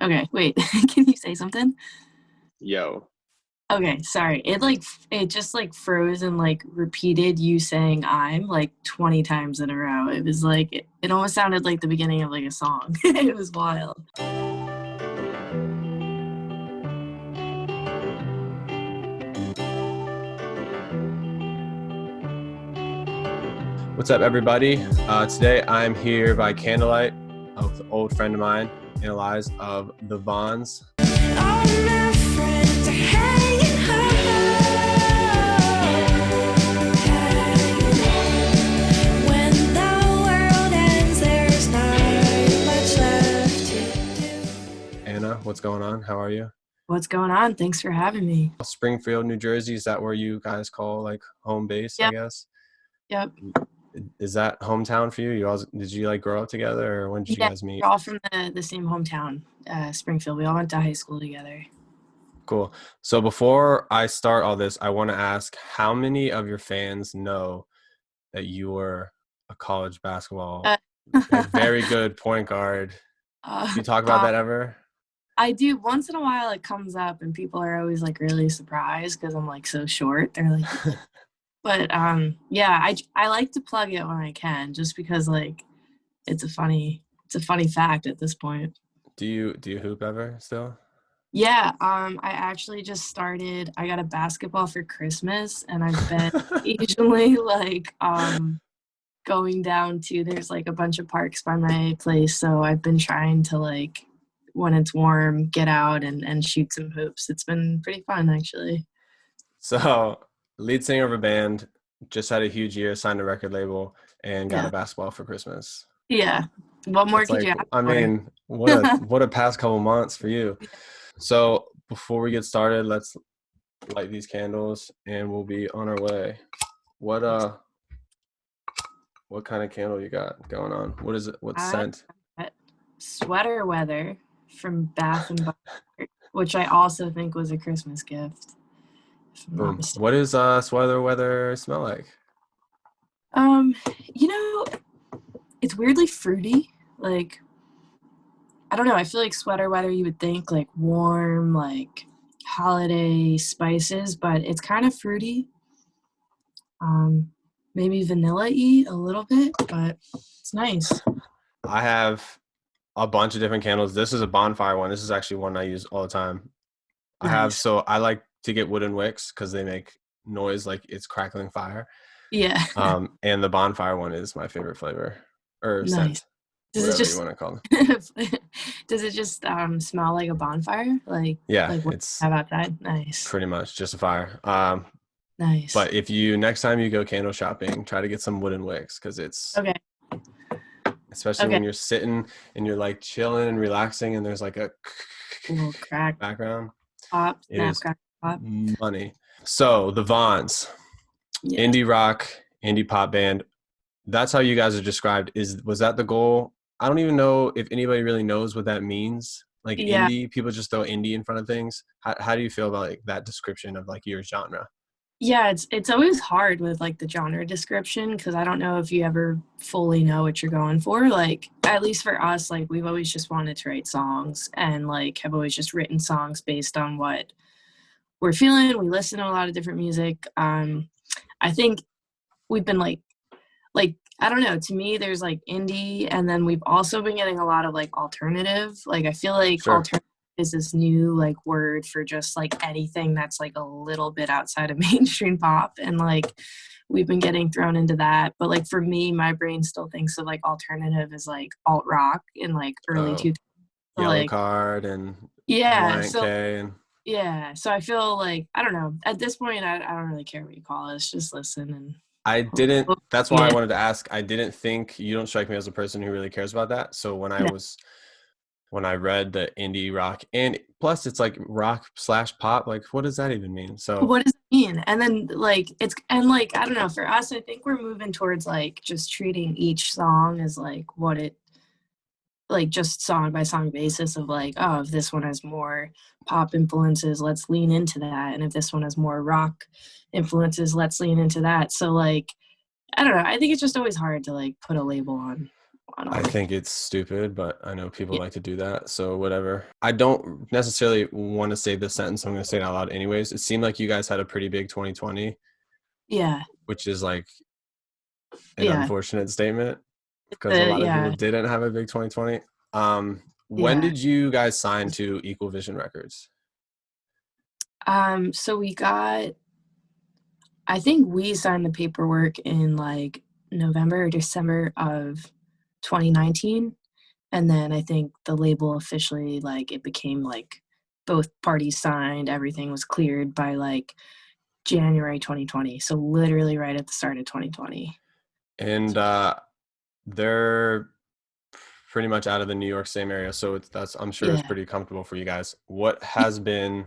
Okay, wait. Can you say something? Yo. Okay, sorry. It just like froze and like repeated you saying I'm like 20 times in a row. It was like it almost sounded like the beginning of like a song. It was wild. What's up, everybody? Today I'm here by candlelight with an old friend of mine, Analyze of the Vaughns. Anna, what's going on? How are you? What's going on? Thanks for having me. Springfield, New Jersey, is that where you guys call like home base, I Yep. guess? Yep. Is that hometown for you? Did you like grow up together, or when did you Yeah, guys meet? we're all from the same hometown, Springfield. We all went to high school together. Cool. So before I start all this, I want to ask how many of your fans know that you were a college basketball, Uh, like very good point guard? Do you talk about uh, that ever? I do once in a while. It comes up, and people are always like really surprised because I'm like so short. They're like, but yeah, I like to plug it when I can, just because like it's a funny fact at this point. Do you hoop ever still? Yeah, I actually just started. I got a basketball for Christmas, and I've been occasionally like going down to there's like a bunch of parks by my place, so I've been trying to like when it's warm get out and shoot some hoops. It's been pretty fun actually. So, lead singer of a band, just had a huge year, signed a record label, and got a Yeah. basketball for Christmas. Yeah. What more That's could like, you ask I for? mean, what a past couple months for you. So, before we get started, let's light these candles, and we'll be on our way. What what kind of candle you got going on? What is it? What I scent? got Sweater Weather from Bath and Body, which I also think was a Christmas gift, if I'm not Boom. mistaken. What does sweater weather smell like? Um, you know, it's weirdly fruity. Like, I don't know, I feel like Sweater Weather you would think like warm, like holiday spices, but it's kind of fruity. Maybe vanilla-y a little bit, but it's nice. I have a bunch of different candles. This is a bonfire one. This is actually one I use all the time. Nice. So I like to get wooden wicks because they make noise like it's crackling fire. Yeah. And the bonfire one is my favorite flavor or Nice. scent, Does it whatever you just want to call it. does it just smell like a bonfire? Yeah, Like what it's you have outside? Nice. pretty much just a fire. Nice. But if you next time you go candle shopping, try to get some wooden wicks because it's Okay. especially Okay. when you're sitting and you're like chilling and relaxing and there's like a A little crack background. pop, It snap is crack pop. money. So the Vaughns, Yeah. indie rock, indie pop band. That's how you guys are described. Was that the goal? I don't even know if anybody really knows what that means. Like Yeah. indie, people just throw indie in front of things. How do you feel about like that description of like your genre? Yeah, it's always hard with like the genre description because I don't know if you ever fully know what you're going for. Like at least for us, like we've always just wanted to write songs and like have always just written songs based on what we're feeling. We listen to a lot of different music. I think we've been like I don't know, to me there's like indie and then we've also been getting a lot of like alternative. Like I feel like Sure. alternative is this new like word for just like anything that's like a little bit outside of mainstream pop and like we've been getting thrown into that. But like for me, my brain still thinks of like alternative as like alt rock in like early Oh, 2000s. So Yellow like Card and yeah, Reliant so K and yeah, so I feel like I don't know. At this point, I don't really care what you call it. It's just listen and I didn't. hope That's you why I get wanted to ask. I didn't think you don't strike me as a person who really cares about that. So no. when I read the indie rock and plus it's like rock slash pop, like what does that even mean? So What does it mean? And then like it's and like I don't know. For us, I think we're moving towards like just treating each song as like what it like just song by song basis of like oh if this one has more pop influences let's lean into that and if this one has more rock influences let's lean into that so like I don't know. I think it's just always hard to like put a label on. I think it's stupid, but I know people like to do that. So whatever. I don't necessarily want to say this sentence. I'm going to say it out loud anyways. It seemed like you guys had a pretty big 2020, Yeah. which is like an Yeah. unfortunate statement because a lot of people Yeah. didn't have a big 2020. When Yeah. did you guys sign to Equal Vision Records? So we got, I think we signed the paperwork in like November or December of 2019. And then I think the label officially, like, it became like both parties signed, everything was cleared by like January 2020. So literally right at the start of 2020. And they're pretty much out of the New York same area, so that's I'm sure it's Yeah. pretty comfortable for you guys. What has been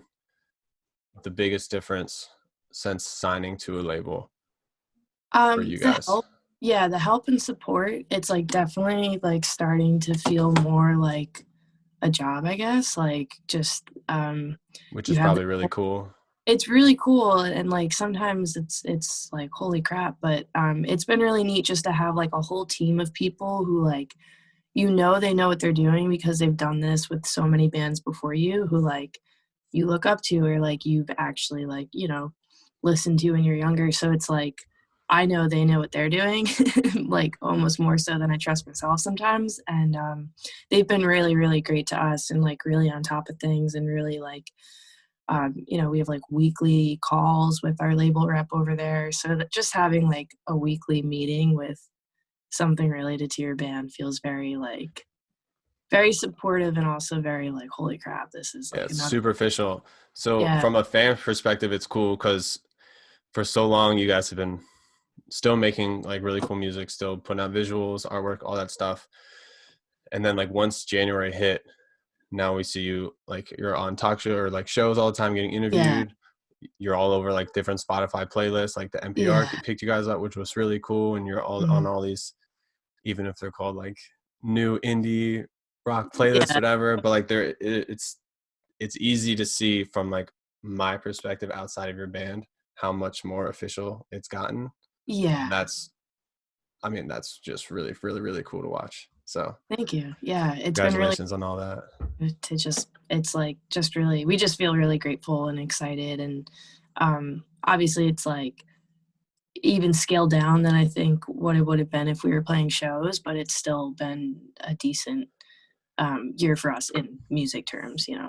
the biggest difference since signing to a label for you The guys? help, yeah, the help and support, it's like definitely like starting to feel more like a job, I guess. Like just Which you is have probably really cool. it's really cool, and like sometimes it's like holy crap, but it's been really neat just to have like a whole team of people who like they know what they're doing because they've done this with so many bands before you, who like you look up to, or like you've actually like listened to when you're younger. So it's like I know they know what they're doing, like almost more so than I trust myself sometimes. And they've been really really great to us, and like really on top of things, and really like we have like weekly calls with our label rep over there, so that just having like a weekly meeting with something related to your band feels very like very supportive, and also very like holy crap, this is Yeah, like it's another. superficial. So Yeah. from a fan perspective, it's cool because for so long you guys have been still making like really cool music, still putting out visuals, artwork, all that stuff. And then like once January hit, now we see you like you're on talk show or like shows all the time getting Yeah. interviewed. You're all over like different Spotify playlists, like the NPR Yeah. picked you guys up, which was really cool. And you're all Mhm. on all these, even if they're called like new indie rock playlists, Yeah. whatever. But like it's easy to see from like my perspective outside of your band how much more official it's gotten. And Yeah. that's just really, really, really cool to watch. So Thank you. Yeah, it's been really congratulations on all that. to just it's like just really we just feel really grateful and excited, and obviously it's like even scaled down than I think what it would have been if we were playing shows, but it's still been a decent year for us in music terms. Yeah.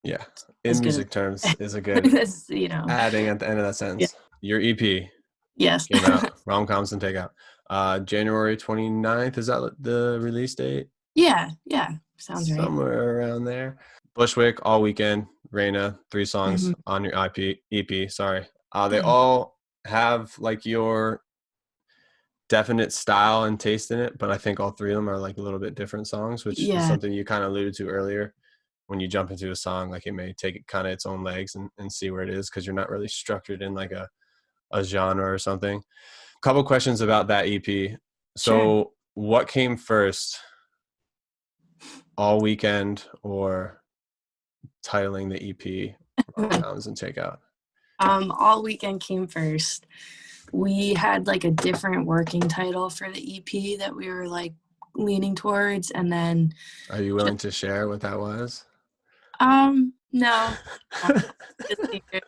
As In good as music terms is a good as. adding at the end of that Yeah. sentence. Your EP Yes. came out, rom-coms and takeout. January 29th, is that the release date? Yeah, yeah. Sounds right. Somewhere around there. Bushwick, All Weekend, Raina, 3 songs Mhm. on your EP, sorry. They Thank all have like your definite style and taste in it, but I think all 3 of them are like a little bit different songs, which is Yeah. something you kind of alluded to earlier. When you jump into a song, like it may take kind of its own legs and see where it is because you're not really structured in like a genre or something. Couple questions about that EP. Sure. So what came first, All Weekend or titling the EP Rom-Coms and Takeout? All Weekend came first. We had like a different working title for the EP that we were like leaning towards, and then Are you willing to share what that was? no, it's a secret.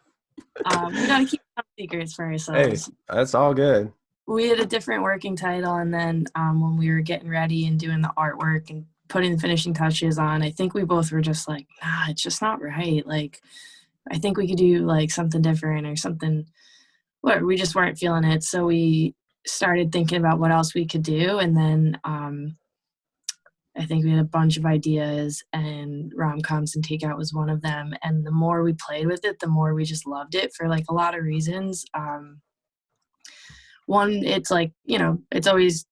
We gotta keep some secrets for Hey, ourselves. that's all good. We had a different working title, and then when we were getting ready and doing the artwork and putting the finishing touches on, I think we both were just like, nah, it's just not right. Like, I think we could do like something different or something. What we just weren't feeling it, so we started thinking about what else we could do, and then I think we had a bunch of ideas, and rom-coms and takeout was one of them. And the more we played with it, the more we just loved it for like a lot of reasons. One, it's like it's always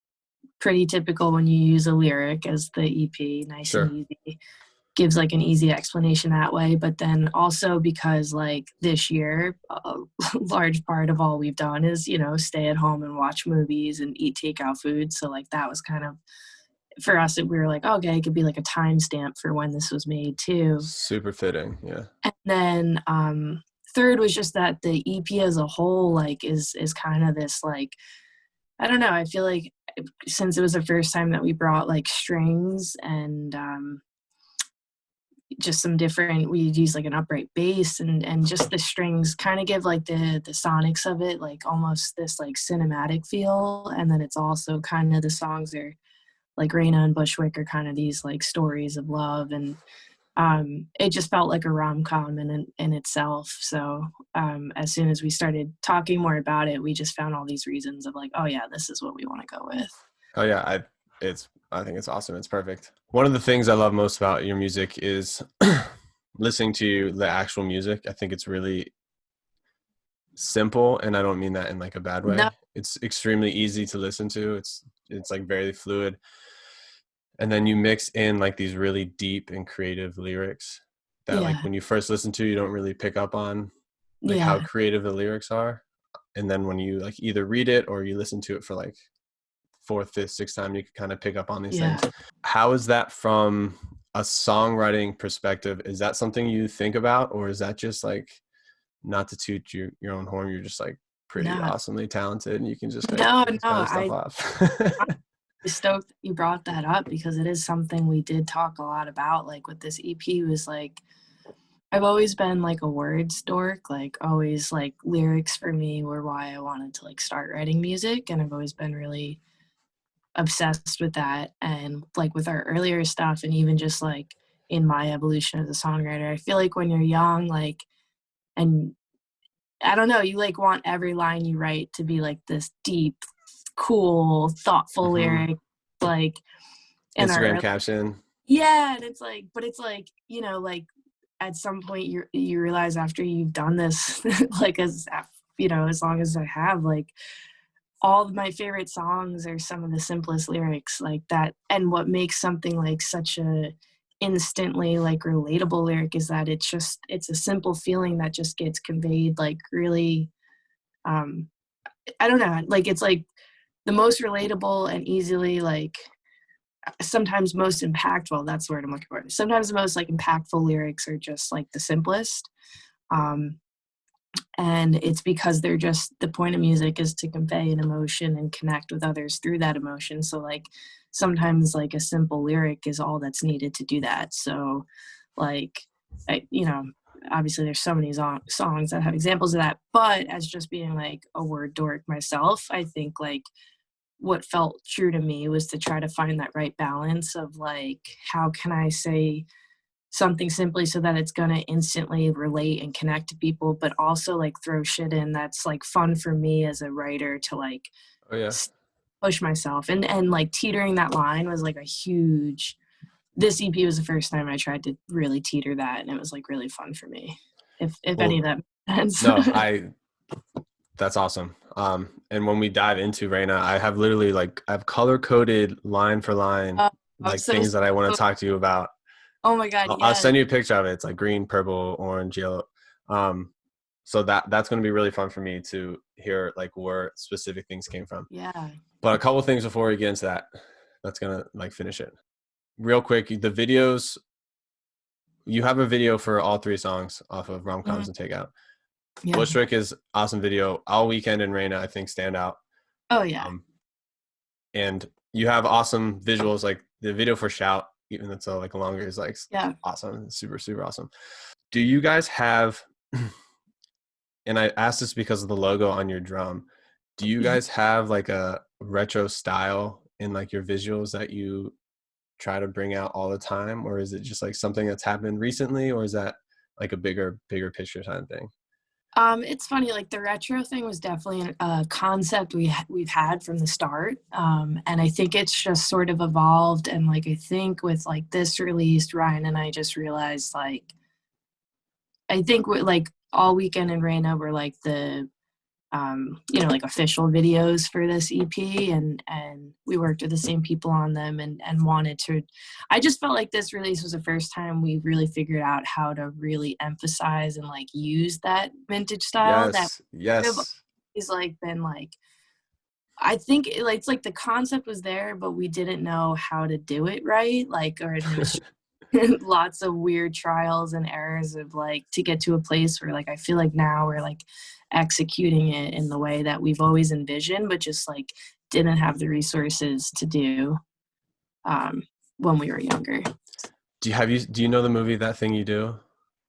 pretty typical when you use a lyric as the EP, nice and Sure. easy, gives like an easy explanation that way. But then also because like this year a large part of all we've done is stay at home and watch movies and eat takeout food, so like that was kind of for us, we were like, okay, it could be like a timestamp for when this was made too. Super fitting. Yeah. And then third was just that the EP as a whole like is kind of this like I don't know. I feel like since it was the first time that we brought like strings and just some different, we'd use like an upright bass, and just the strings kind of give like the sonics of it like almost this like cinematic feel. And then it's also kind of, the songs are like Raina and Bushwick are kind of these like stories of love, and it just felt like a rom-com in itself. So as soon as we started talking more about it, we just found all these reasons of like, oh yeah, this is what we want to go with. Oh yeah, I think it's awesome. It's perfect. One of the things I love most about your music is listening to the actual music. I think it's really simple, and I don't mean that in like a bad way. No, It's extremely easy to listen to. It's like very fluid. And then you mix in like these really deep and creative lyrics that like yeah, when you first listen to, you don't really pick up on like how yeah, creative the lyrics are. And then when you like either read it or you listen to it for like fourth, fifth, sixth time, you can kind of pick up on these yeah. things. How is that from a songwriting perspective? Is that something you think about, or is that just like, not to toot your own horn, you're just like pretty No, awesomely talented and you can just like no, pull this no. kind of stuff off? I'm stoked that you brought that up, because it is something we did talk a lot about. Like with this EP, was like, I've always been like a words dork, like always like lyrics for me were why I wanted to like start writing music, and I've always been really obsessed with that. And like with our earlier stuff, and even just like in my evolution as a songwriter, I feel like when you're young, like, and I don't know, you like want every line you write to be like this deep, cool, thoughtful Hmm. lyric, like in our Instagram early, caption. yeah. And it's like, but it's like, you know, like at some point you realize after you've done this like as you know, as long as I have, like all of my favorite songs are some of the simplest lyrics like that. And what makes something like such a instantly like relatable lyric is that it's a simple feeling that just gets conveyed like really, um I don't know, like it's like the most relatable and easily like sometimes most impactful, that's the word I'm looking for. Sometimes the most like impactful lyrics are just like the simplest. Um and it's because they're just, the point of music is to convey an emotion and connect with others through that emotion. So like sometimes like a simple lyric is all that's needed to do that. So like you know, obviously there's so many songs that have examples of that, but as just being like a word dork myself, I think like what felt true to me was to try to find that right balance of like, how can I say something simply so that it's going to instantly relate and connect to people, but also like throw shit in that's like fun for me as a writer to like Oh yeah. push myself. And like teetering that line was like a huge, this EP was the first time I tried to really teeter that, and it was like really fun for me, if any of Well, that makes no, sense. that's awesome. And when we dive into Raina, I have literally like, I have color coded line for line, uh, I'm like so things that I want to talk to you about. oh my god, I'll yes. send you a picture of it. It's like green, purple, orange, yellow. Um, so that's going to be really fun for me to hear like where specific things came from. Yeah. But a couple things before we get into that, that's going to like finish it real quick. The videos, you have a video for all three songs off of Mhm. Rom-Coms and Takeout. Yeah. Bushwick is awesome video. All Weekend and Raina, I think, stand out. Oh yeah. Um, and you have awesome visuals. Like the video for Shout, even though it's like longer, is like Yeah. awesome. It's super, super awesome. Do you guys have, and I asked this because of the logo on your drum, do you Mhm. guys have like a retro style in like your visuals that you try to bring out all the time, or is it just like something that's happened recently, or is that like a bigger picture kind of thing? It's funny, like the retro thing was definitely a concept we've had from the start, and I think it's just sort of evolved. And like I think with like this release, Ryan and I just realized like, I think we're like All Weekend and Raina were like the you know, like official videos for this EP, and we worked with the same people on them, and wanted to. I just felt like this release was the first time we really figured out how to really emphasize and like use that vintage style that Yes, have yes. always like been like. I think like it's like the concept was there, but we didn't know how to do it right. Like, or and it was lots of weird trials and errors of like to get to a place where like I feel like now we're like executing it in the way that we've always envisioned, but just like didn't have the resources to do when we were younger. Do you know the movie That Thing You Do?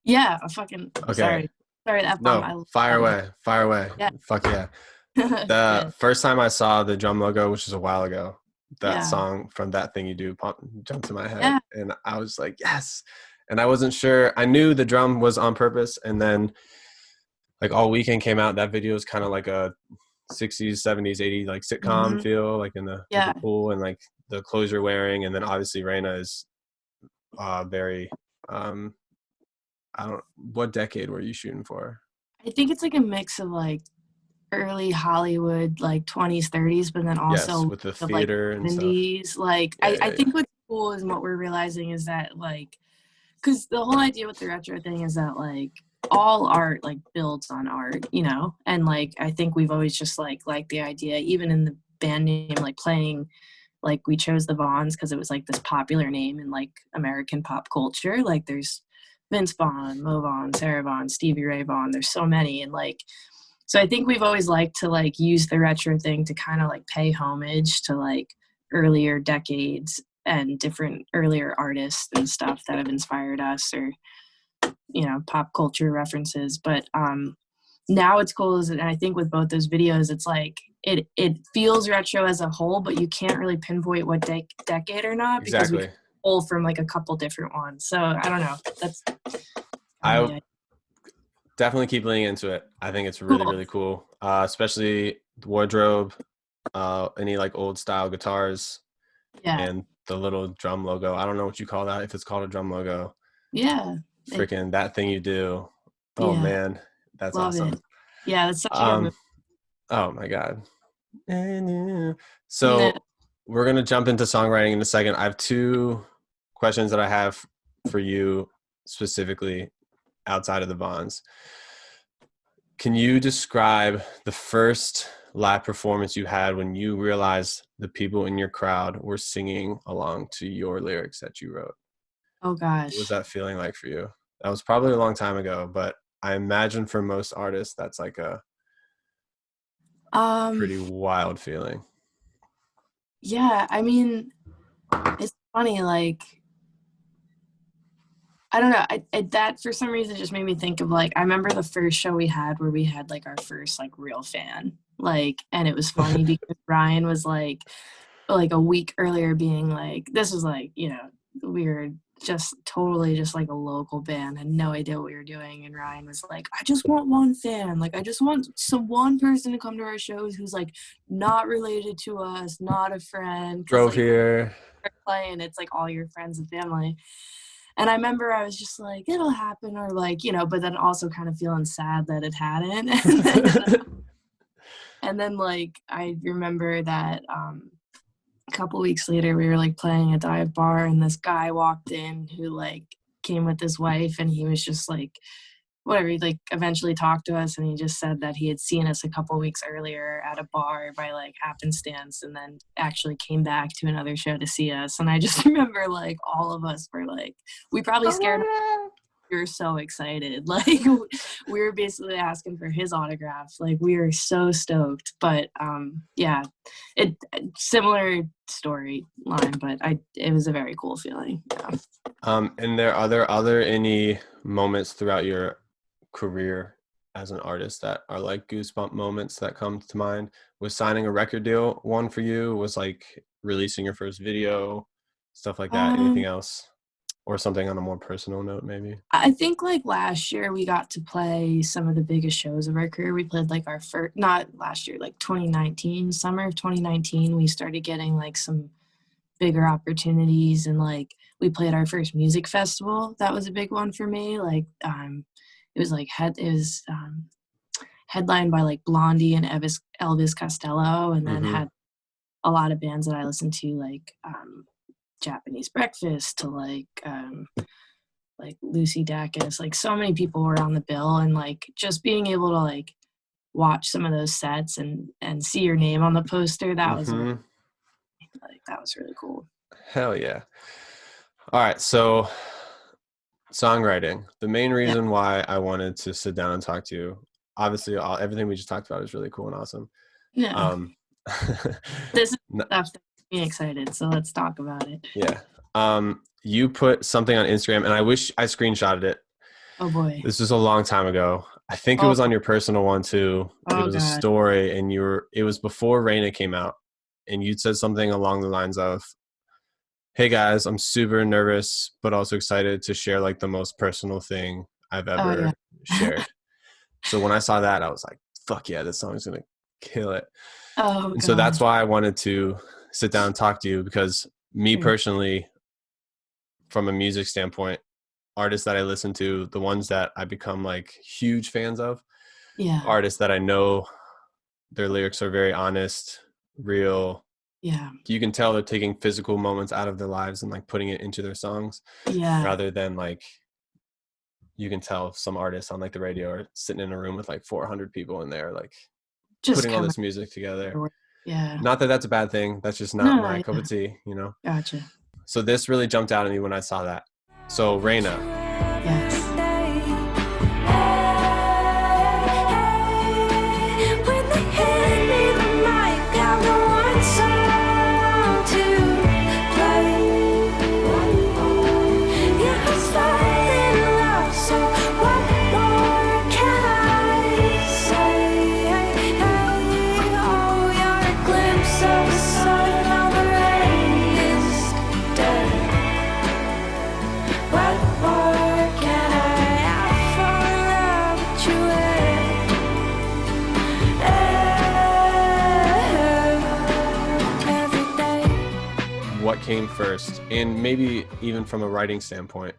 Yeah, I fucking Okay. sorry, F bomb. I No, love fire that movie. away. Fire away. Yeah. Fuck yeah. The Good. first time I saw the drum logo, which is a while ago, that Yeah. song from That Thing You Do jumped to my head. Yeah. And I was like, yes. And I wasn't sure. I knew the drum was on purpose. And then, like, All Weekend came out. That video is kind of like a 60s, 70s, 80s, like sitcom Hmm. feel, like in the with Yeah. the pool and like the clothes you're wearing. And then obviously Raina is very, um, I don't, what decade were you shooting for? I think it's like a mix of like early Hollywood, like 20s, 30s, but then Yes, also with the of like theater and stuff. 70s. Like Yeah, I yeah, yeah. think what's cool is what we're realizing is that like, because the whole idea with the retro thing is that like all art like builds on art, you know? And like I think we've always just like the idea, even in the band name, like playing, like we chose the Vaughns because it was like this popular name in like American pop culture. Like there's Vince Vaughn, Mo Vaughn, Sarah Vaughn, Stevie Ray Vaughan. There's so many, and like so I think we've always liked to like use the retro thing to kind of like pay homage to like earlier decades and different earlier artists and stuff that have inspired us, or you know, pop culture references. But now it's cool is, and I think with both those videos it's like it feels retro as a whole, but you can't really pinpoint what decade or not because we Exactly. can pull from like a couple different ones. So I don't know, that's kind of the I idea. definitely keep leaning into it. I think it's really, Cool. really cool. Especially the wardrobe, any like old style guitars Yeah. and the little drum logo. I don't know what you call that, if it's called a drum logo. Yeah. It, Freaking That Thing You Do. Oh yeah. man, that's Love awesome. it. Yeah, that's such a good movie. Um, oh my God. Yeah. So we're gonna jump into songwriting in a second. I have two questions that I have for you specifically outside of the Vaughns. Can you describe the first live performance you had when you realized the people in your crowd were singing along to your lyrics that you wrote? Oh What was gosh. that feeling like for you? That was probably a long time ago, but I imagine for most artists, that's like a Um, pretty wild feeling. yeah, I mean, it's funny, like I don't know. That for some reason just made me think of like I remember the first show we had where we had like our first like real fan. Like, and it was funny because Ryan was like a week earlier being like, this was like, you know, we were just totally just like a local band, had no idea what we were doing. And Ryan was like, I just want one fan. Like, I just want some one person to come to our shows who's like not related to us, not a friend. Cause Drove like here. playing, it's like all your friends and family. And I remember I was just like, it'll happen, or like, you know, but then also kind of feeling sad that it hadn't. And then like I remember that a couple weeks later we were like playing a dive bar and this guy walked in who like came with his wife, and he was just like whatever, he like eventually talked to us, and he just said that he had seen us a couple weeks earlier at a bar by like happenstance, and then actually came back to another show to see us. And I just remember like all of us were like, we probably scared him. We were so excited. Like we were basically asking for his autograph. Like we were so stoked. But yeah, it similar storyline, but it was a very cool feeling. Yeah. And are there other any moments throughout your career as an artist that are like goosebump moments that come to mind? Was signing a record deal one for you? Was like releasing your first video, stuff like that? Anything Um, else? Or something on a more personal note, maybe? I think like last year we got to play some of the biggest shows of our career. We played like our first, not last year, like 2019, summer of 2019, we started getting like some bigger opportunities, and like we played our first music festival. That was a big one for me. Like it was like headlined by like Blondie and Elvis Costello, and then Mm-hmm. had a lot of bands that I listened to, like Japanese Breakfast to like Lucy Dacus. Like so many people were on the bill, and like just being able to like watch some of those sets and see your name on the poster, that was really, Mm-hmm. like that was really cool. Hell yeah. All right. So songwriting. The main Yeah. reason why I wanted to sit down and talk to you, obviously everything we just talked about is really cool and awesome. Yeah. This is N- stuff that makes me excited, so let's talk about it. yeah. You put something on Instagram, and I wish I screenshotted it. Oh boy. This was a long time ago. I think it Oh, was on your personal one too. It oh was a God. story, and it was before Raina came out, and you'd said something along the lines of, "Hey guys, I'm super nervous, but also excited to share like the most personal thing I've Oh yeah. ever shared." So when I saw that, I was like, "Fuck yeah, this song's gonna kill it." Oh And so that's gosh. why I wanted to sit down and talk to you, because me Sure. personally, from a music standpoint, artists that I listen to, the ones that I become like huge fans of, Yeah. artists that I know their lyrics are very honest, real. Yeah. You can tell they're taking physical moments out of their lives and like putting it into their songs, Yeah. rather than like, you can tell some artists on like the radio are sitting in a room with like 400 people in there, like Just putting all coming this music together. forward. Yeah. Not that that's a bad thing. That's just not No, my no, cup yeah. of tea, you know? Gotcha. So this really jumped out at me when I saw that. So Raina, Yes. what came first? And maybe even from a writing standpoint,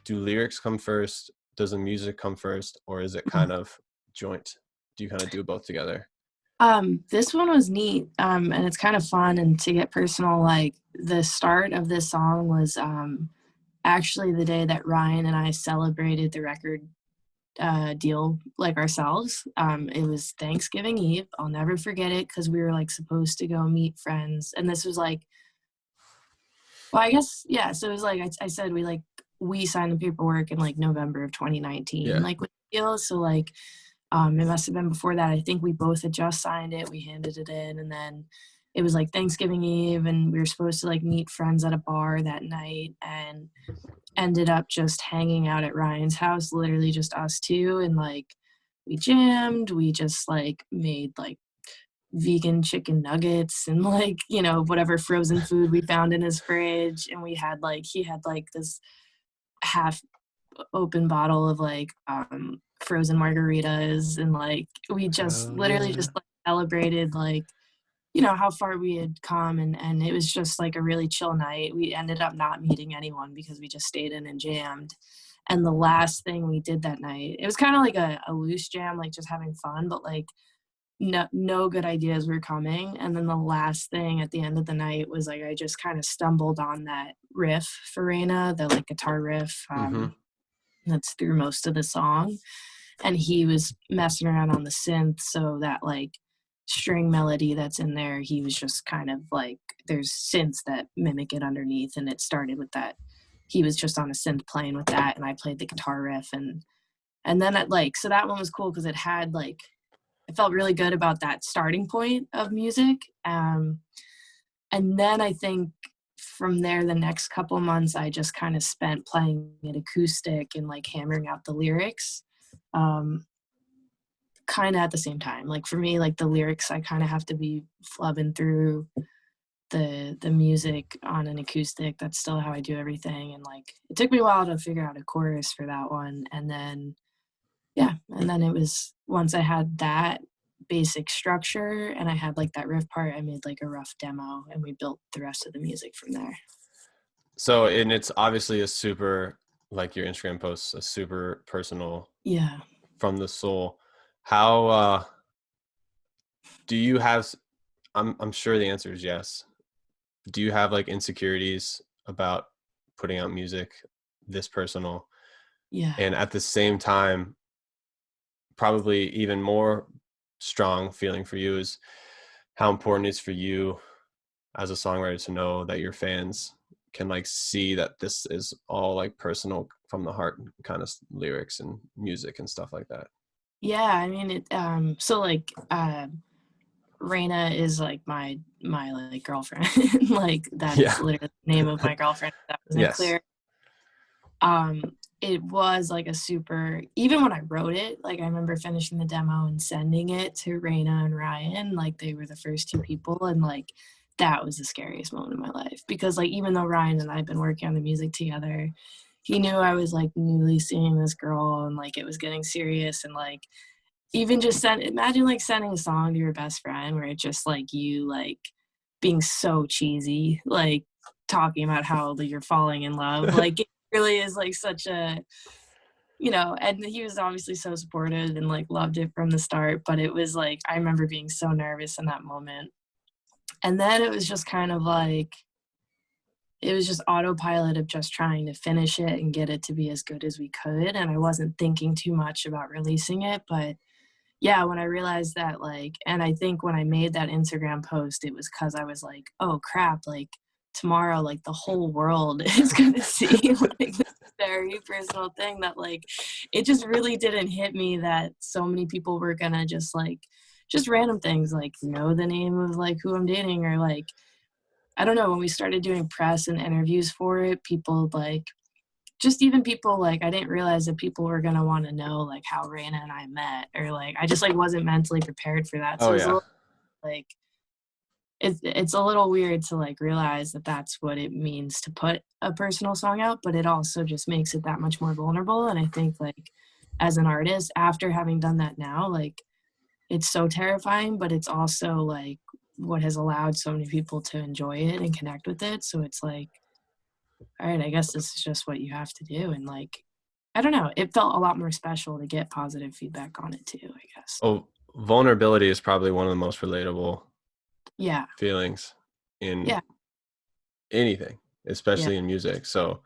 do lyrics come first? Does the music come first? Or is it kind of joint? Do you kind of do both together? This one was neat, and it's kind of fun. And to get personal, like the start of this song was actually the day that Ryan and I celebrated the record deal like ourselves. It was Thanksgiving Eve. I'll never forget it because we were like supposed to go meet friends, and this was like, well, I guess yeah. So it was like I said, we signed the paperwork in like November of 2019, Yeah. like with the deal. So like it must have been before that. I think we both had just signed it. We handed it in, and then it was like Thanksgiving Eve, and we were supposed to like meet friends at a bar that night, and ended up just hanging out at Ryan's house, literally just us two, and like we jammed. We just like made like vegan chicken nuggets and like whatever frozen food we found in his fridge, and we had like he had like this half open bottle of like frozen margaritas, and like we just Hell literally yeah. just like celebrated like how far we had come, and it was just like a really chill night. We ended up not meeting anyone because we just stayed in and jammed. And the last thing we did that night, it was kind of like a loose jam, like just having fun, but like no good ideas were coming. And then the last thing at the end of the night was like I just kind of stumbled on that riff for Raina, the like guitar riff. Mm-hmm. That's through most of the song, and he was messing around on the synth, so that like string melody that's in there, he was just kind of like, there's synths that mimic it underneath, and it started with that. He was just on a synth playing with that, and I played the guitar riff, and then it like, so that one was cool because it had like, I felt really good about that starting point of music. And then I think from there, the next couple months, I just kind of spent playing it acoustic and like hammering out the lyrics, kind of at the same time. Like for me, like the lyrics, I kind of have to be flubbing through the music on an acoustic. That's still how I do everything. And like it took me a while to figure out a chorus for that one, and then yeah, and then it was once I had that basic structure and I had like that riff part, I made like a rough demo, and we built the rest of the music from there. So, and it's obviously a super, like your Instagram posts, a super personal, Yeah. from the soul. How do you have, I'm sure the answer is yes. Do you have like insecurities about putting out music this personal? Yeah. And at the same time, probably even more strong feeling for you is how important it is for you as a songwriter to know that your fans can like see that this is all like personal from the heart kind of lyrics and music and stuff like that. Yeah, I mean it so like Raina is like my like girlfriend. Like Yeah. that's literally the name of my girlfriend. If that wasn't Yes. clear. Um, it was like a super, even when I wrote it, like I remember finishing the demo and sending it to Raina and Ryan, like they were the first two people, and like that was the scariest moment of my life because like even though Ryan and I had been working on the music together, he knew I was like newly seeing this girl and like it was getting serious, and like even just imagine like sending a song to your best friend where it's just like you like being so cheesy, like talking about how you're falling in love, like it really is like such a, and he was obviously so supportive and like loved it from the start, but it was like I remember being so nervous in that moment. And then it was just kind of like it was just autopilot of just trying to finish it and get it to be as good as we could, and I wasn't thinking too much about releasing it. But yeah, when I realized that, like, and I think when I made that Instagram post, it was because I was like, oh crap, like tomorrow, like the whole world is going to see like this very personal thing that, like, it just really didn't hit me that so many people were going to just like, just random things like know the name of like who I'm dating or like, I don't know, when we started doing press and interviews for it, people like, just even people like I didn't realize that people were gonna want to know like how Raina and I met or like I just like wasn't mentally prepared for that. So Oh it was a yeah. little like it's a little weird to like realize that that's what it means to put a personal song out, but it also just makes it that much more vulnerable. And I think like as an artist, after having done that now, like it's so terrifying, but it's also like what has allowed so many people to enjoy it and connect with it. So it's like, all right, I guess this is just what you have to do. And like, I don't know, it felt a lot more special to get positive feedback on it too, I guess. Oh, vulnerability is probably one of the most relatable Yeah. feelings in Yeah. anything, Yeah. especially in music. So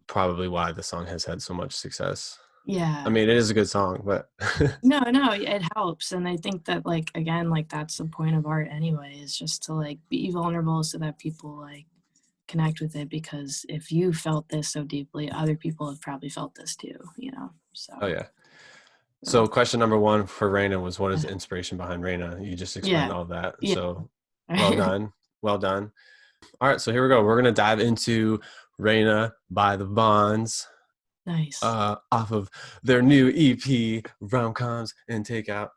probably why the song has had so much success. I Yeah. mean, it is a good song, but No, it helps. And I think that like again, like that's the point of art anyway, is just to like be vulnerable so that people like connect with it, because if you felt this so deeply, other people have probably felt this too. So oh yeah. uh, So question number one for Raina was, what is the inspiration behind Raina? You just explained yeah. all of that. Yeah. So well done. Well done. All right, so here we go. We're gonna dive into Raina by the Vaughns, Nice. off of their new EP, Rom-Coms and Takeout.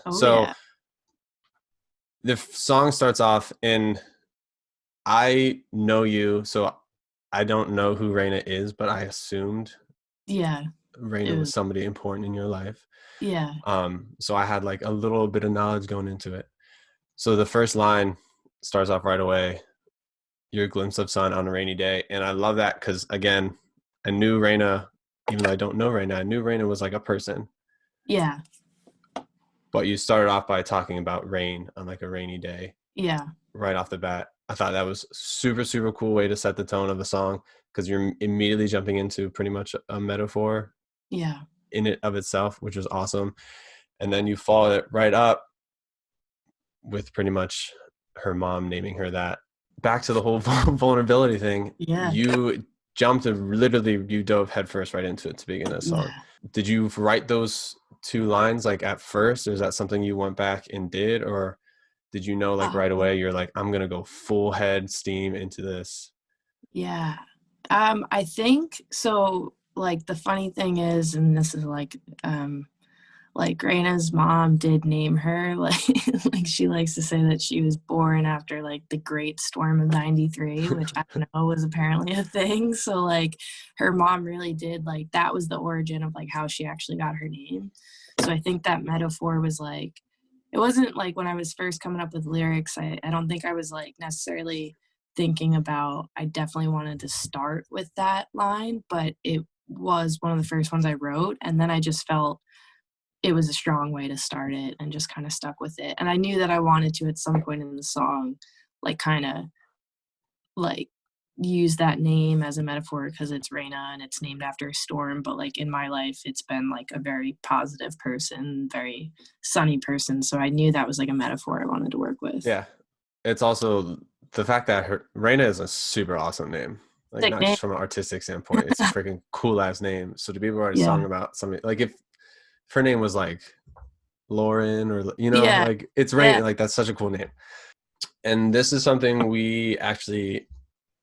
Oh So yeah. the song starts off in, I know you, so I don't know who Raina is, but I assumed Yeah. It Raina was was somebody important in your life. yeah. So I had like a little bit of knowledge going into it. So the first line starts off right away, your glimpse of sun on a rainy day. And I love that because, again, I knew Raina, even though I don't know Raina, I knew Raina was like a person. Yeah. But you started off by talking about rain on like a rainy day Yeah. right off the bat. I thought that was super, super cool way to set the tone of the song because you're immediately jumping into pretty much a metaphor Yeah. in it of itself, which was awesome. And then you follow it right up with pretty much her mom naming her that. Back to the whole vulnerability thing. Yeah. You jumped and literally you dove headfirst right into it to begin this song. Yeah. Did you write those two lines like at first, or is that something you went back and did, or did you know like right Um, away you're like, I'm gonna go full head steam into this? yeah. I think so. Like the funny thing is, and this is like Raina's mom did name her like like she likes to say that she was born after like the Great Storm of '93, which I don't know was apparently a thing. So like her mom really did like that was the origin of like how she actually got her name. So I think that metaphor was like it wasn't like when I was first coming up with lyrics, I don't think I was like necessarily thinking about I definitely wanted to start with that line, but it was one of the first ones I wrote, and then I just felt it was a strong way to start it and just kind of stuck with it. And I knew that I wanted to at some point in the song, like kind of like use that name as a metaphor because it's Raina and it's named after a storm. But like in my life, it's been like a very positive person, very sunny person. So I knew that was like a metaphor I wanted to work with. Yeah. It's also the fact that her Raina is a super awesome name. Like Sick not name. just from an artistic standpoint, it's a freaking cool ass name. So to be able to write a Yeah. song about something like if her name was like Lauren, or Yeah, like it's yeah. Raina. Like that's such a cool name. And this is something we actually,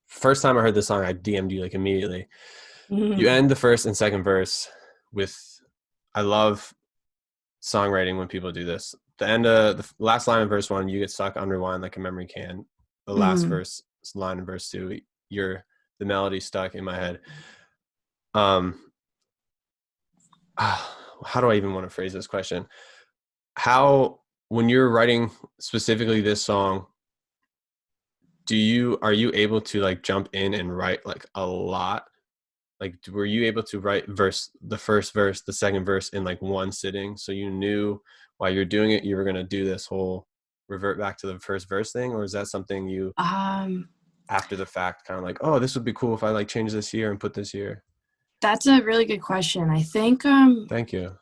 first time I heard this song, I DM'd you like immediately. You Mhm. end the first and second verse with, I love songwriting when people do this. The end of the last line of verse one, you get stuck on rewind like a memory can. The last Mhm. verse line in verse two, you're the melody stuck in my head. Um, how do I even want to phrase this question? How, when you're writing specifically this song, are you able to like jump in and write like a lot? Like, were you able to write the first verse, the second verse in like one sitting? So you knew while you're doing it, you were going to do this whole revert back to the first verse thing? Or is that something you, Um, after the fact, kind of like, oh, this would be cool if I like change this here and put this here? that's a really good question. I think Thank you.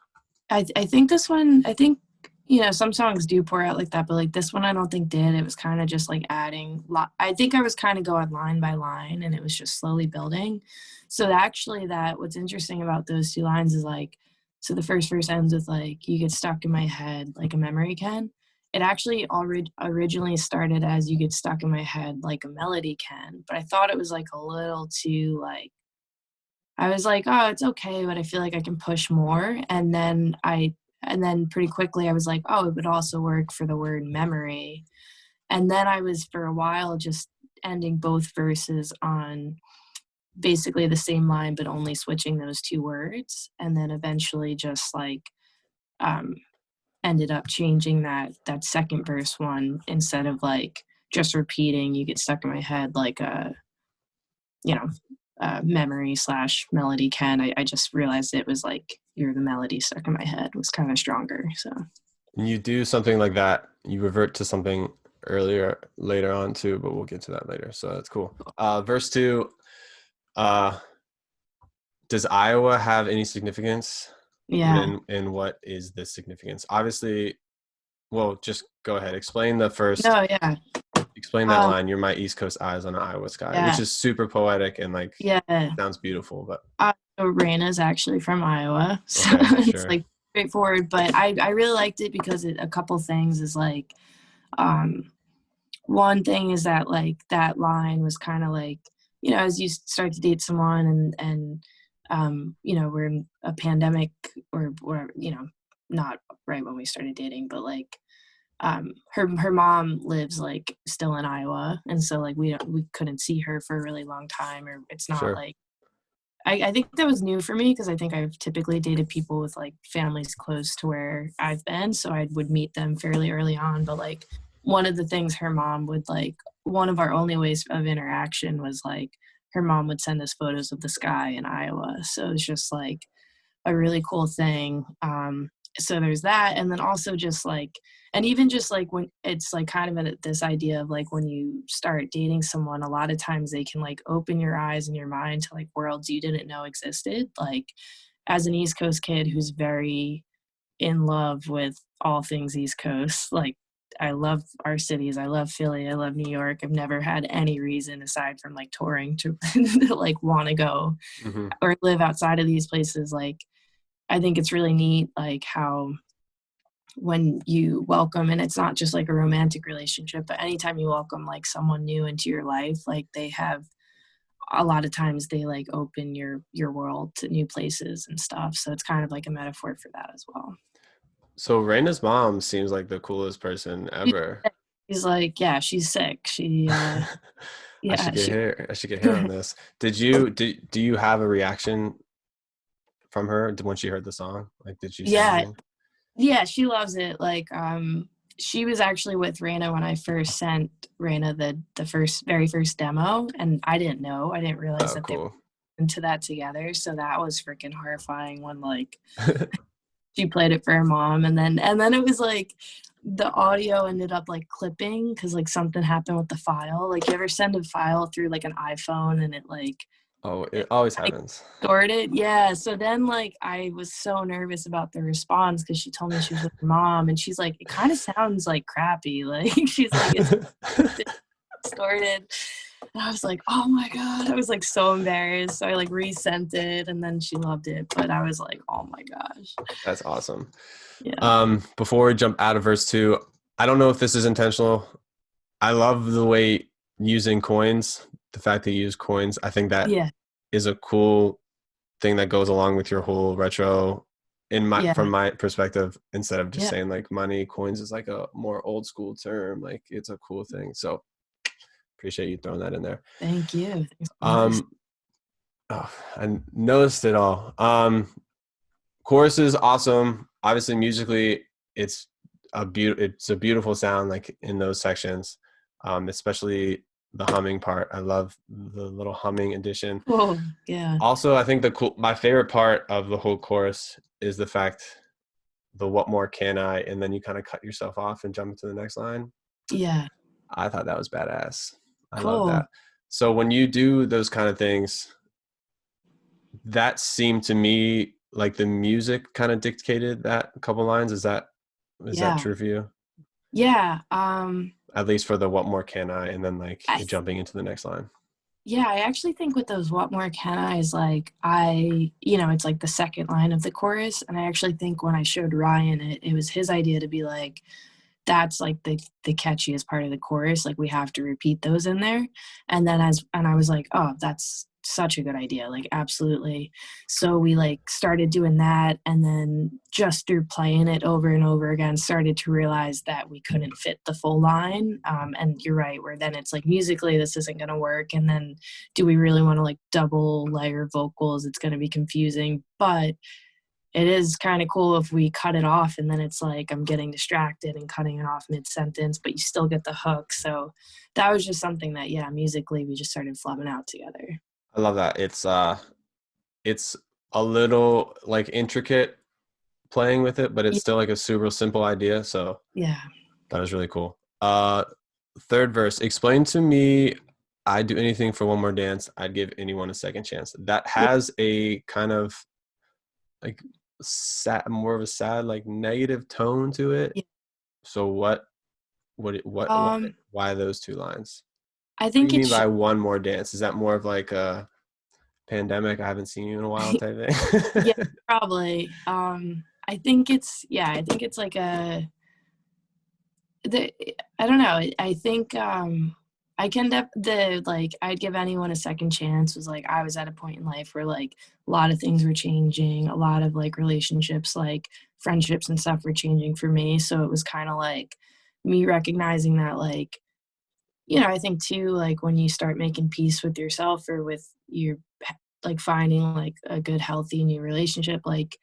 I think this one, I think, you know, some songs do pour out like that, but like this one I don't think did. It was kind of just like adding I think I was kind of going line by line and it was just slowly building. So actually that what's interesting about those two lines is like, so the first verse ends with like you get stuck in my head like a memory can. It actually originally started as you get stuck in my head like a melody can, but I thought it was like a little too like I was like, "Oh, it's okay, but I feel like I can push more." And then pretty quickly I was like, "Oh, it would also work for the word memory." And then I was for a while just ending both verses on basically the same line, but only switching those two words. And then eventually just like um, ended up changing that second verse one instead of like just repeating. You get stuck in my head like a you know memory slash melody can. I just realized it was like you're the melody stuck in my head was kind of stronger. So And you do something like that, you revert to something earlier later on too, but we'll get to that later. So that's cool. Verse two, uh, does Iowa have any significance? yeah. And what is the significance? Obviously, well, just go ahead. Explain the first. No, yeah. Explain that Um, line. You're my East Coast eyes on an Iowa sky, which yeah. is super poetic and like Yeah. sounds beautiful. But So Raina's actually from Iowa. So okay, it's sure, like straightforward, but I really liked it because a couple things is like um one thing is that like that line was kind of like you know as you start to date someone and you know we're in a pandemic or you know not right when we started dating but like her mom lives like still in Iowa and so like we couldn't see her for a really long time or it's not sure, like I think that was new for me because I think I've typically dated people with like families close to where I've been. So I would meet them fairly early on. But like one of the things her mom would like, one of our only ways of interaction was like her mom would send us photos of the sky in Iowa. So it's just like a really cool thing. So there's that. And then also just like, and even just like when it's like kind of this idea of like when you start dating someone, a lot of times they can like open your eyes and your mind to like worlds you didn't know existed. Like as an East Coast kid who's very in love with all things East Coast, like I love our cities. I love Philly. I love New York. I've never had any reason aside from like touring to, to like want to go hmm or live outside of these places. Like I think it's really neat, like how when you welcome, and it's not just like a romantic relationship, but anytime you welcome like someone new into your life, like they have a lot of times they like open your world to new places and stuff. So it's kind of like a metaphor for that as well. So Raina's mom seems like the coolest person ever. He's like, yeah, she's sick. She I yeah, should get she her. I should get her on this. Do you have a reaction from her when she heard the song? Like, did she say yeah, anything? yeah, she loves it. Like, she was actually with Raina when I first sent Raina the very first demo, and I didn't know. I didn't realize Oh, that they were cool. into that together. So that was freaking horrifying when like she played it for her mom, and then it was like the audio ended up like clipping because like something happened with the file. Like, you ever send a file through like an iPhone and it like Oh, it always happens. stored it. Yeah. So then like I was so nervous about the response because she told me she was with her mom and she's like, it kind of sounds like crappy. Like she's like, it's distorted. And I was like, oh my God. I was like so embarrassed. So I like resent it and then she loved it. But I was like, oh my gosh. That's awesome. Yeah. Before we jump out of verse 2, I don't know if this is intentional. I love the way using coins, the fact that you use coins. I think that Yeah. is a cool thing that goes along with your whole retro from Yeah. my perspective, instead of just Yeah. saying like money. Coins is like a more old school term. Like it's a cool thing. So appreciate you throwing that in there. Thank you. Thanks for noticing. Um, oh, I noticed it all. Chorus is awesome. Obviously, musically, it's it's a beautiful sound, like in those sections, especially the humming part. I love the little humming addition. Oh, yeah. Also, I think my favorite part of the whole chorus is the fact the "What more can I?" and then you kind of cut yourself off and jump into the next line. Yeah. I thought that was badass. I love Cool. that. So when you do those kind of things, that seemed to me like the music kind of dictated that couple lines. Is that Yeah. true for you? Yeah. At least for the "What more can I?" and then like I jumping into the next line. Yeah, I actually think with those "What More Can I" is like it's like the second line of the chorus, and I actually think when I showed Ryan it was his idea to be like, that's like the catchiest part of the chorus, like we have to repeat those in there. And I was like, oh, that's such a good idea, like absolutely. So we like started doing that, and then just through playing it over and over again started to realize that we couldn't fit the full line. And you're right, where then it's like musically this isn't going to work, and then do we really want to like double layer vocals? It's going to be confusing. But it is kind of cool if we cut it off and then it's like I'm getting distracted and cutting it off mid-sentence, but you still get the hook. So that was just something that, yeah, musically we just started flubbing out together. I love that. It's a little like intricate playing with it, but it's Yeah. still like a super simple idea. So Yeah. that was really cool. Third verse, explain to me, I'd do anything for one more dance. I'd give anyone a second chance. That Yeah. has a kind of like sad, more of a sad, like negative tone to it. Yeah. So Um, why those two lines? I What do think you mean it's by one more dance? Is that more of like a pandemic? I haven't seen you in a while type thing. yeah, probably. I think it's like the I don't know. I think I can the like I'd give anyone a second chance was like I was at a point in life where like a lot of things were changing, a lot of like relationships, like friendships and stuff were changing for me. So it was kind of like me recognizing that like I think too like when you start making peace with yourself or with your like finding like a good healthy new relationship, like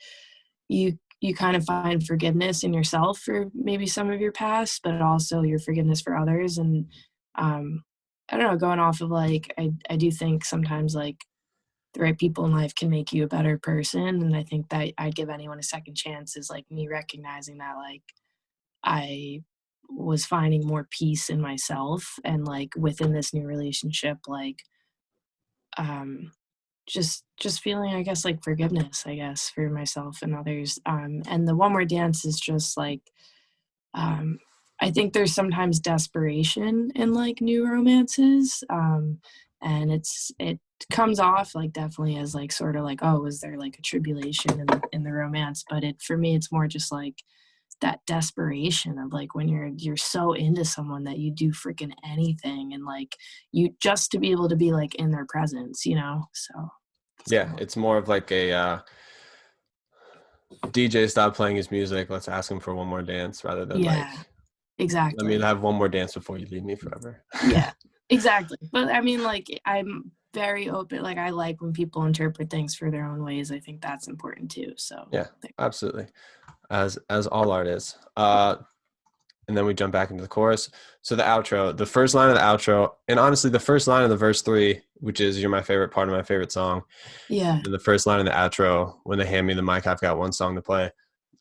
you kind of find forgiveness in yourself for maybe some of your past, but also your forgiveness for others. And um, I don't know, going off of like I do think sometimes like the right people in life can make you a better person, and I think that I'd give anyone a second chance is like me recognizing that like I was finding more peace in myself and like within this new relationship, like um just feeling I guess like forgiveness I guess for myself and others. And the one more dance is just like um I think there's sometimes desperation in like new romances. And it comes off like definitely as like sort of like, oh, was there like a tribulation in the romance, but it for me it's more just like that desperation of like when you're so into someone that you do freaking anything and like you just to be able to be like in their presence, so it's Yeah, kind of it's more of like a DJ stop playing his music. Let's ask him for one more dance rather than like, yeah, let me exactly. have one more dance before you leave me forever. Yeah, exactly. But I mean, like, I'm very open. Like, I like when people interpret things for their own ways. I think that's important too. So, Yeah, absolutely. As all art is. And then we jump back into the chorus. So the outro, the first line of the outro, and honestly, the first line of the verse 3, which is "You're my favorite part of my favorite song," yeah, and the first line of the outro, "When they hand me the mic, I've got one song to play."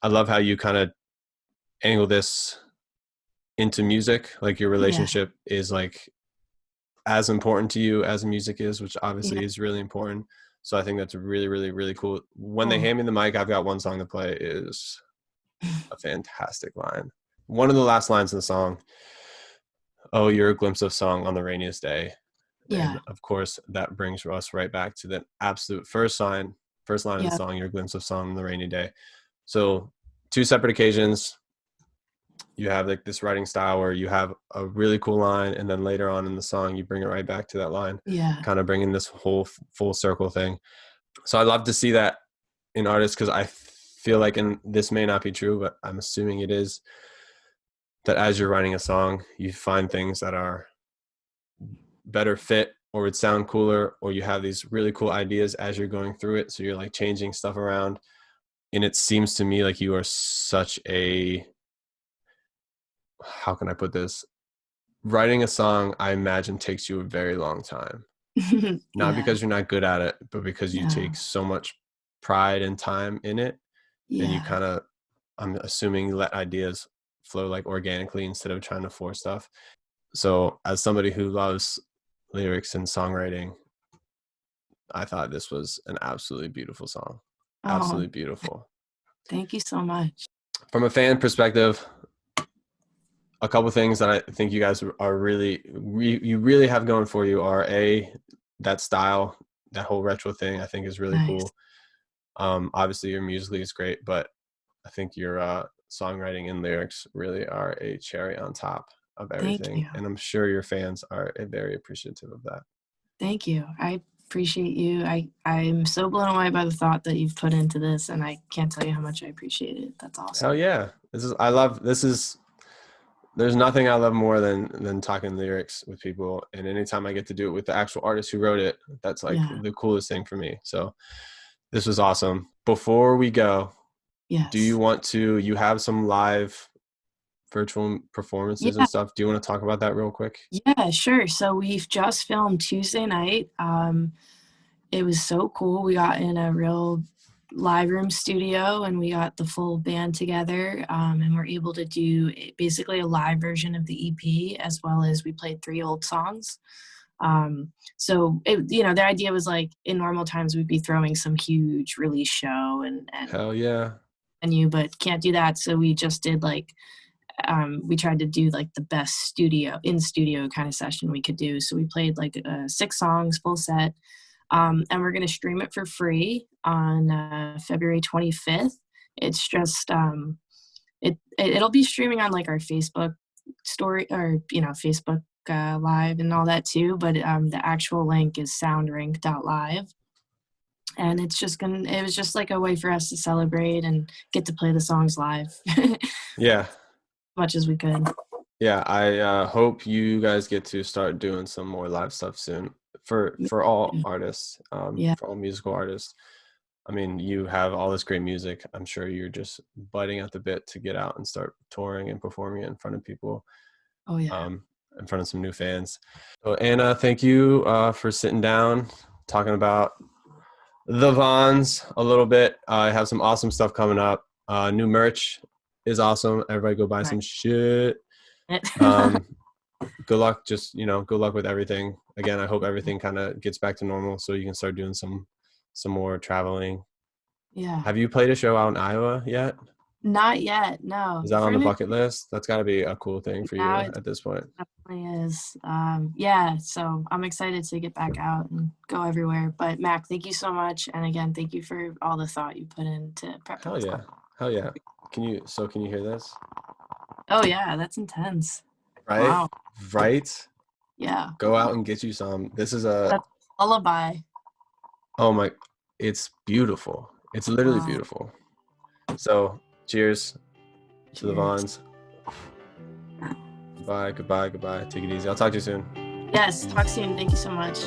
I love how you kind of angle this into music. Like your yeah, relationship is like as important to you as music is, which yeah. obviously is really important. So I think that's really, really, really cool. When they Cool. hand me the mic, I've got one song to play is a fantastic line. One of the last lines in the song, "Oh, you're a glimpse of song on the rainiest day." And Yeah. of course, that brings us right back to the absolute first line of the Yeah. song, Your Glimpse of Sun on the Rainy Day. So 2 separate occasions, you have like this writing style where you have a really cool line, and then later on in the song, you bring it right back to that line, Yeah. kind of bringing this whole full circle thing. So I love to see that in artists, because I feel like, and this may not be true, but I'm assuming it is, that as you're writing a song, you find things that are better fit or would sound cooler, or you have these really cool ideas as you're going through it. So you're like changing stuff around. And it seems to me like you are such a, how can I put this? Writing a song, I imagine, takes you a very long time. Not Yeah. because you're not good at it, but because you Yeah. take so much pride and time in it. And you Yeah. kind of, I'm assuming, let ideas flow like organically instead of trying to force stuff. So as somebody who loves lyrics and songwriting, I thought this was an absolutely beautiful song. Oh, Absolutely beautiful. thank you so much. From a fan perspective, a couple things that I think you guys are really, you really have going for you are that style, that whole retro thing I think is really Nice. cool. Obviously your musically is great, but I think your songwriting and lyrics really are a cherry on top of Thank everything. you. And I'm sure your fans are very appreciative of that. Thank you. I appreciate you. I'm so blown away by the thought that you've put into this, and I can't tell you how much I appreciate it. That's Hell awesome. yeah. There's nothing I love more than talking lyrics with people. And anytime I get to do it with the actual artist who wrote it, that's like Yeah. the coolest thing for me. So this was awesome. Before we go, do you Yes. want to, you have some live virtual performances and Yeah. stuff. Do you want to talk about that real quick? Yeah, sure. So we've just filmed Tuesday night. It was so cool. We got in a real live room studio and we got the full band together, and we're able to do basically a live version of the EP, as well as we played 3 old songs. So the idea was like in normal times we'd be throwing some huge release show and Hell yeah. venue, but can't do that. So we just did like we tried to do like the best in studio kind of session we could do. So we played like 6 songs, full set, and we're going to stream it for free on February 25th. It's just it'll be streaming on like our Facebook story, or Facebook live and all that too. But the actual link is soundrink.live. And it was just like a way for us to celebrate and get to play the songs live Yeah. much as we could. Yeah. I hope you guys get to start doing some more live stuff soon for all artists, Yeah. for all musical artists. I mean, you have all this great music. I'm sure you're just biting at the bit to get out and start touring and performing in front of people, Oh yeah. in front of some new fans. So Anna, thank you for sitting down, talking about the Vaughns a little bit. I have some awesome stuff coming up. New merch is awesome. Everybody go buy some shit. Good luck. Just, good luck with everything. Again, I hope everything kind of gets back to normal so you can start doing some more traveling. Yeah. Have you played a show out in Iowa yet? Not yet. No. Is that on For the now, bucket list? That's got to be a cool thing for you it at this point. definitely is. Yeah. So I'm excited to get back out and go everywhere. But Mac, thank you so much. And again, thank you for all the thought you put into prepping Hell this. yeah. Hell yeah. Can you hear this? Oh yeah, that's intense. Right? Wow. Right? Yeah. Go out and get you some. This is That's a lullaby. oh my, it's beautiful. It's literally Wow. beautiful. So cheers to the Cheers. Vaughns. Goodbye, goodbye, goodbye. Take it easy. I'll talk to you soon. Yes. Talk soon. Thank you so much.